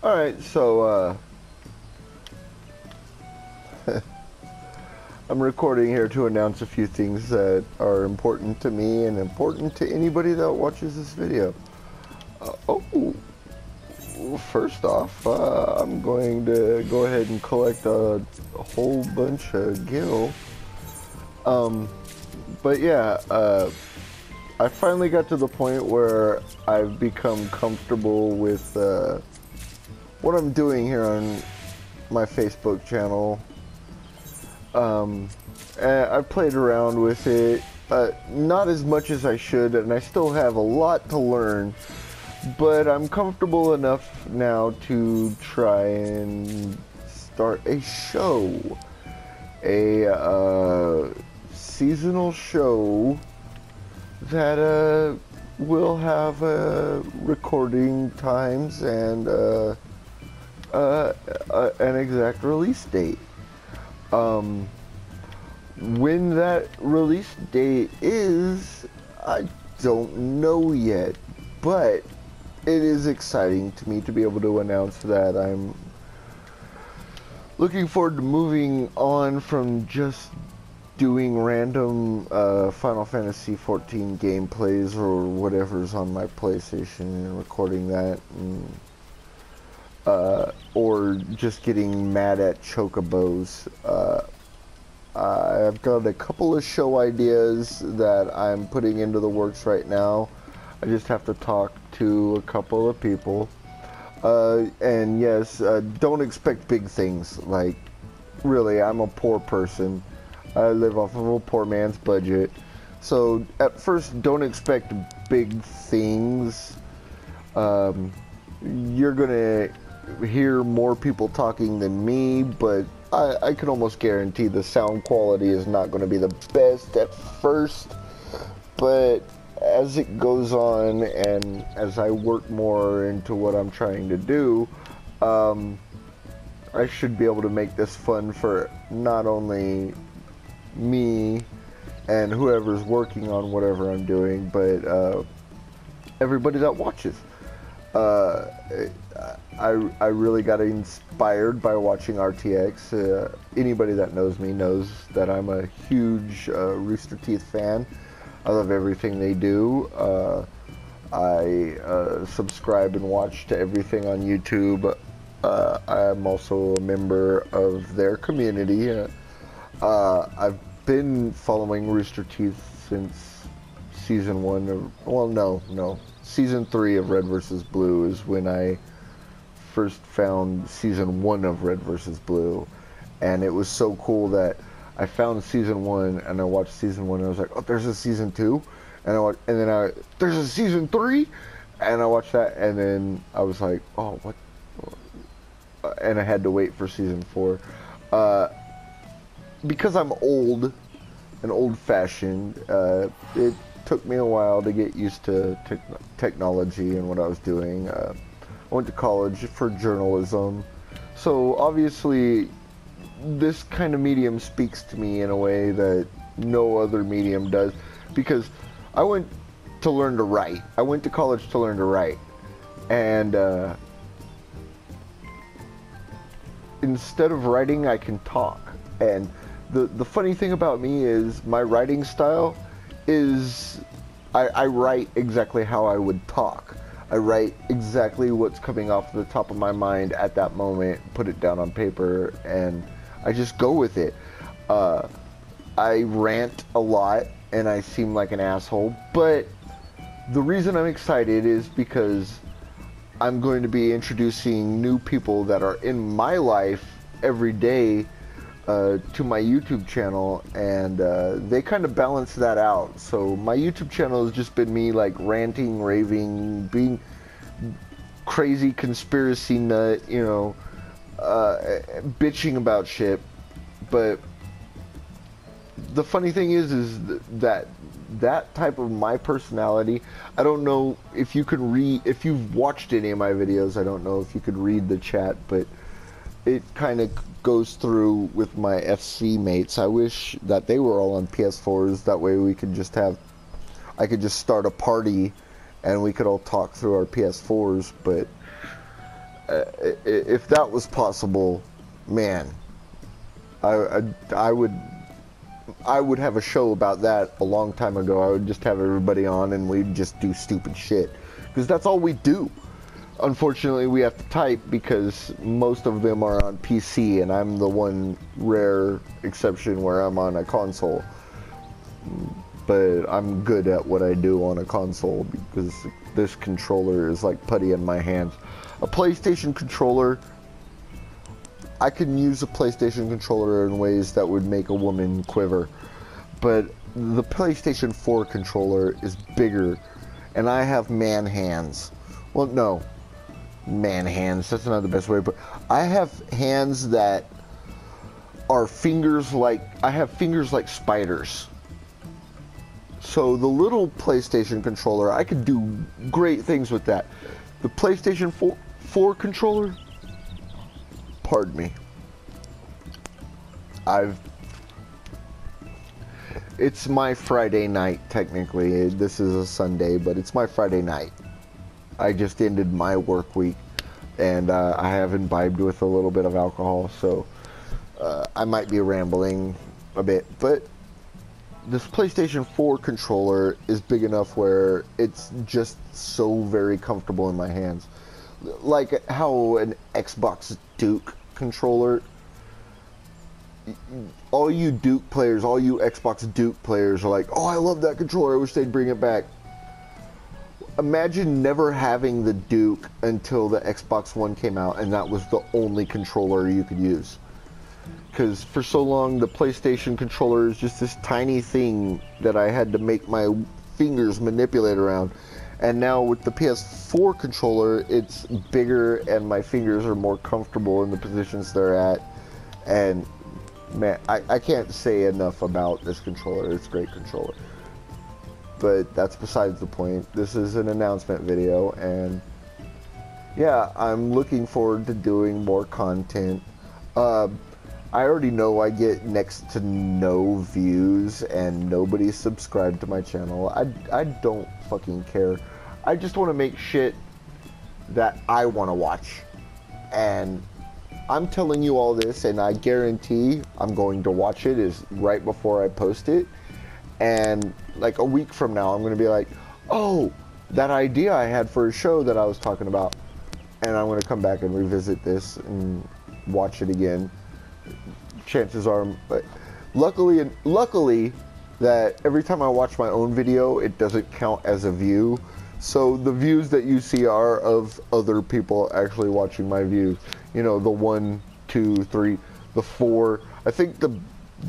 Alright, so, I'm recording here to announce a few things that are important to me and important to anybody that watches this video. First off, I'm going to go ahead and collect a whole bunch of gil. But yeah, I finally got to the point where I've become comfortable with what I'm doing here on my Facebook channel. I've played around with it, not as much as I should, and I still have a lot to learn, but I'm comfortable enough now to try and start a show, a seasonal show that will have recording times and an exact release date. When that release date is, I don't know yet, but it is exciting to me to be able to announce that I'm looking forward to moving on from just doing random Final Fantasy XIV gameplays or whatever's on my PlayStation and recording that, and, or just getting mad at chocobos. I've got a couple of show ideas that I'm putting into the works right now. I just have to talk to a couple of people. And yes, don't expect big things. Like, really, I'm a poor person. I live off of a poor man's budget. So, at first, don't expect big things. You're gonna hear more people talking than me, but I can almost guarantee the sound quality is not going to be the best at first, but as it goes on and as I work more into what I'm trying to do, I should be able to make this fun for not only me and whoever's working on whatever I'm doing, but everybody that watches. I really got inspired by watching RTX. Anybody that knows me knows that I'm a huge Rooster Teeth fan. I love everything they do. I subscribe and watch to everything on YouTube. I'm also a member of their community. I've been following Rooster Teeth since season 1 of, well, no. Season 3 of Red vs. Blue is when I first found season 1 of Red vs. Blue, and it was so cool that I found season 1 and I watched season 1 and I was like, oh, there's a season 2, and then there's a season 3, and I watched that, and then I was like, oh, what? And I had to wait for season 4. Because I'm old and old-fashioned, it took me a while to get used to technology and what I was doing. I went to college for journalism, so obviously this kind of medium speaks to me in a way that no other medium does, because I went to learn to write. I went to college to learn to write, and instead of writing, I can talk. And the funny thing about me is my writing style is I write exactly how I would talk. I write exactly what's coming off the top of my mind at that moment, put it down on paper, and I just go with it. I rant a lot and I seem like an asshole, but the reason I'm excited is because I'm going to be introducing new people that are in my life every day to my YouTube channel, and they kind of balance that out. So my YouTube channel has just been me like ranting, raving, being crazy conspiracy nut, you know, bitching about shit. But the funny thing is that type of my personality, I don't know if you could read, if you've watched any of my videos, I don't know if you could read the chat, but it kind of goes through with my FC mates. I wish that they were all on PS4s, that way we could just have, I could just start a party and we could all talk through our PS4s, but If that was possible, man, I, I would have a show about that a long time ago. I would just have everybody on and we'd just do stupid shit. Because that's all we do. Unfortunately, we have to type because most of them are on PC, and I'm the one rare exception where I'm on a console. But I'm good at what I do on a console because this controller is like putty in my hands. A PlayStation controller, I can use a PlayStation controller in ways that would make a woman quiver. But the PlayStation 4 controller is bigger, and I have man hands. Well, no. Man hands, that's not the best way, but I have hands that are fingers like, I have fingers like spiders. So the little PlayStation controller, I could do great things with that. The PlayStation 4 controller, pardon me, it's my Friday night technically. This is a Sunday, but it's my Friday night. I just ended my work week, and I have imbibed with a little bit of alcohol, so I might be rambling a bit, but this PlayStation 4 controller is big enough where it's just so very comfortable in my hands. Like how an Xbox Duke controller, all you Duke players, all you Xbox Duke players are like, oh, I love that controller, I wish they'd bring it back. Imagine never having the Duke until the Xbox One came out and that was the only controller you could use. Because for so long the PlayStation controller is just this tiny thing that I had to make my fingers manipulate around. And now with the PS4 controller, it's bigger and my fingers are more comfortable in the positions they're at. And man, I can't say enough about this controller. It's a great controller. But that's besides the point. This is an announcement video, and yeah, I'm looking forward to doing more content. I already know I get next to no views and nobody's subscribed to my channel. I don't fucking care. I just want to make shit that I want to watch. And I'm telling you all this, and I guarantee I'm going to watch it is right before I post it. And like a week from now, I'm going to be like, oh, that idea I had for a show that I was talking about. And I'm going to come back and revisit this and watch it again. Chances are, but luckily that every time I watch my own video, it doesn't count as a view. So the views that you see are of other people actually watching my views. You know, the 1, 2, 3, the 4. I think the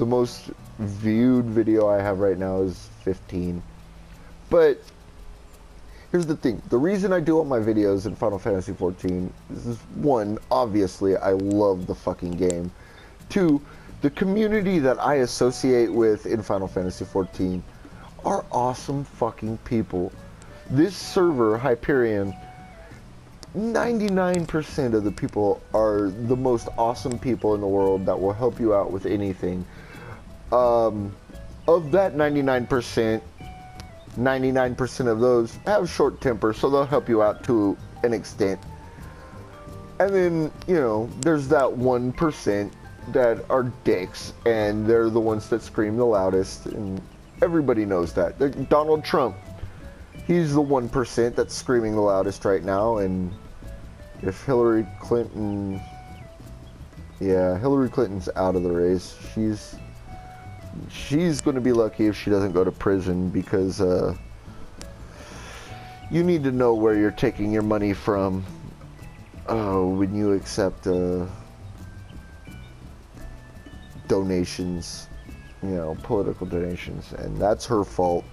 most viewed video I have right now is 15. But here's the thing. The reason I do all my videos in Final Fantasy 14 is, one, obviously I love the fucking game. Two, the community that I associate with in Final Fantasy 14 are awesome fucking people. This server, Hyperion, 99% of the people are the most awesome people in the world that will help you out with anything. Of that 99%, 99% of those have short temper, so they'll help you out to an extent. And then, you know, there's that 1% that are dicks, and they're the ones that scream the loudest, and everybody knows that. Donald Trump, he's the 1% that's screaming the loudest right now, and if Hillary Clinton, yeah, Hillary Clinton's out of the race. She's going to be lucky if she doesn't go to prison, because you need to know where you're taking your money from when you accept donations, you know, political donations, and that's her fault.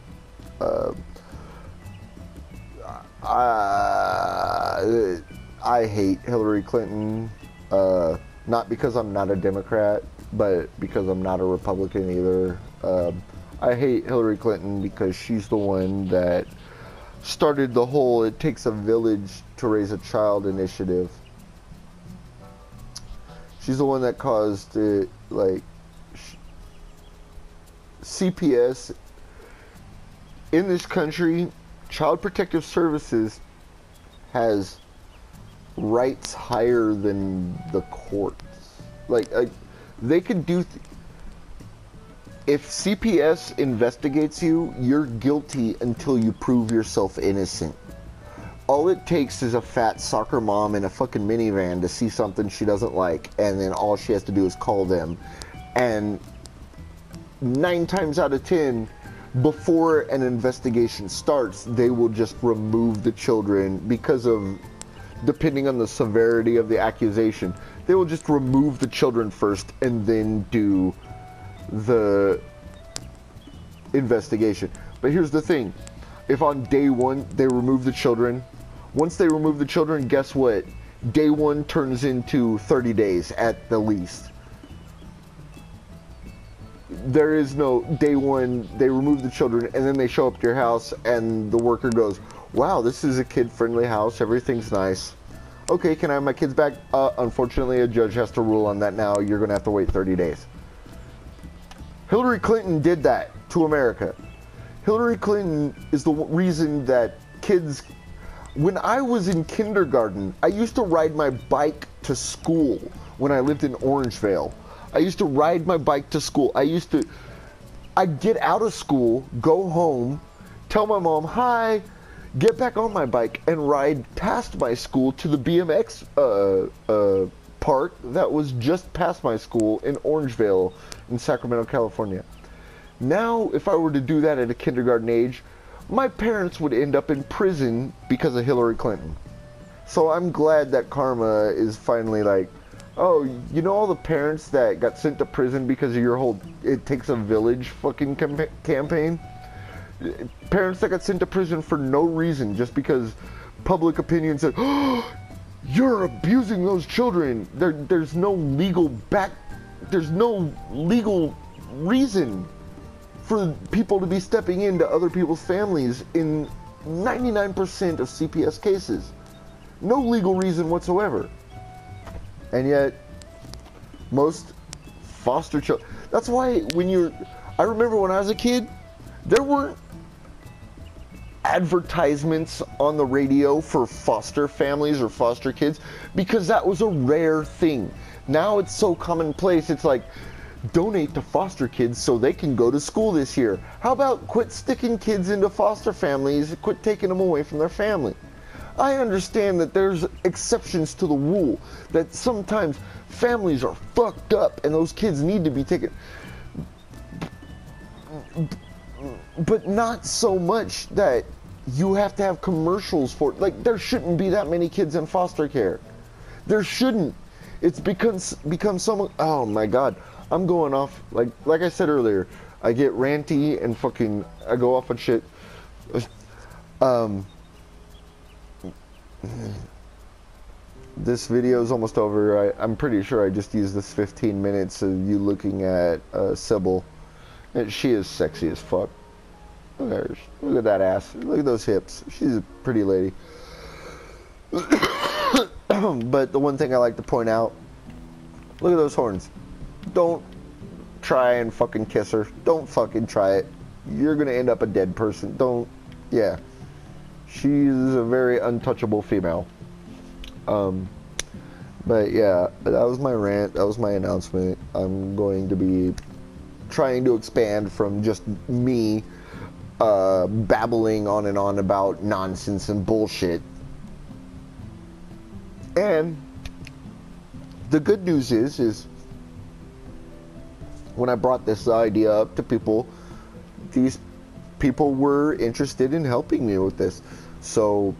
I hate Hillary Clinton, not because I'm not a Democrat, but because I'm not a Republican either. I hate Hillary Clinton because she's the one that started the whole "it takes a village to raise a child" initiative. She's the one that caused it, like, CPS in this country, Child Protective Services has rights higher than the courts. Like they could do. If CPS investigates you, you're guilty until you prove yourself innocent. All it takes is a fat soccer mom in a fucking minivan to see something she doesn't like, and then all she has to do is call them. And 9 times out of 10, before an investigation starts, they will just remove the children because of, depending on the severity of the accusation, they will just remove the children first and then do the investigation. But here's the thing. If on day 1 they remove the children, once they remove the children, guess what? Day 1 turns into 30 days at the least. There is no day 1, they remove the children, and then they show up to your house, and the worker goes, wow, this is a kid-friendly house, everything's nice. Okay, can I have my kids back? Unfortunately, a judge has to rule on that now. You're going to have to wait 30 days. Hillary Clinton did that to America. Hillary Clinton is the reason that kids... When I was in kindergarten, I used to ride my bike to school when I lived in Orangevale. I used to ride my bike to school. I'd get out of school, go home, tell my mom, hi, get back on my bike, and ride past my school to the BMX park that was just past my school in Orangevale in Sacramento, California. Now, if I were to do that at a kindergarten age, my parents would end up in prison because of Hillary Clinton. So I'm glad that karma is finally like, oh, you know all the parents that got sent to prison because of your whole "it takes a village" fucking campaign? Parents that got sent to prison for no reason, just because public opinion said, oh, you're abusing those children. There's no legal reason for people to be stepping into other people's families in 99% of CPS cases. No legal reason whatsoever. And yet, most foster children... That's why I remember when I was a kid, there weren't advertisements on the radio for foster families or foster kids, because that was a rare thing. Now it's so commonplace, it's like, donate to foster kids so they can go to school this year. How about quit sticking kids into foster families, quit taking them away from their family? I understand that there's exceptions to the rule, that sometimes families are fucked up and those kids need to be taken, but not so much that you have to have commercials for it. Like, there shouldn't be that many kids in foster care. There shouldn't. It's become so... Oh my god. I'm going off, like I said earlier, I get ranty and fucking, I go off on shit. This video is almost over. I'm pretty sure I just used this 15 minutes of you looking at Sybil. And she is sexy as fuck. Look at her. Look at that ass. Look at those hips. She's a pretty lady. But the one thing I like to point out, look at those horns. Don't try and fucking kiss her. Don't fucking try it. You're gonna end up a dead person. Don't. Yeah. She's a very untouchable female. But yeah, that was my rant. That was my announcement. I'm going to be trying to expand from just me babbling on and on about nonsense and bullshit. And the good news is when I brought this idea up to people, these people were interested in helping me with this. So,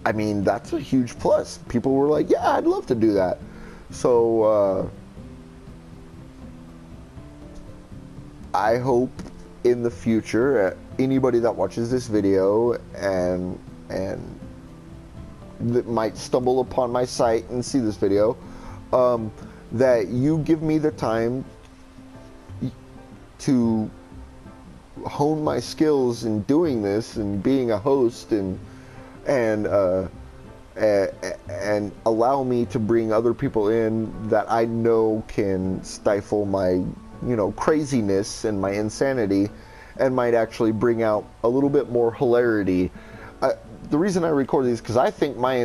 I mean, that's a huge plus. People were like, yeah, I'd love to do that. So, I hope in the future, anybody that watches this video and that might stumble upon my site and see this video, that you give me the time to hone my skills in doing this and being a host and allow me to bring other people in that I know can stifle my, you know, craziness and my insanity, and might actually bring out a little bit more hilarity. The reason I record these is because I think my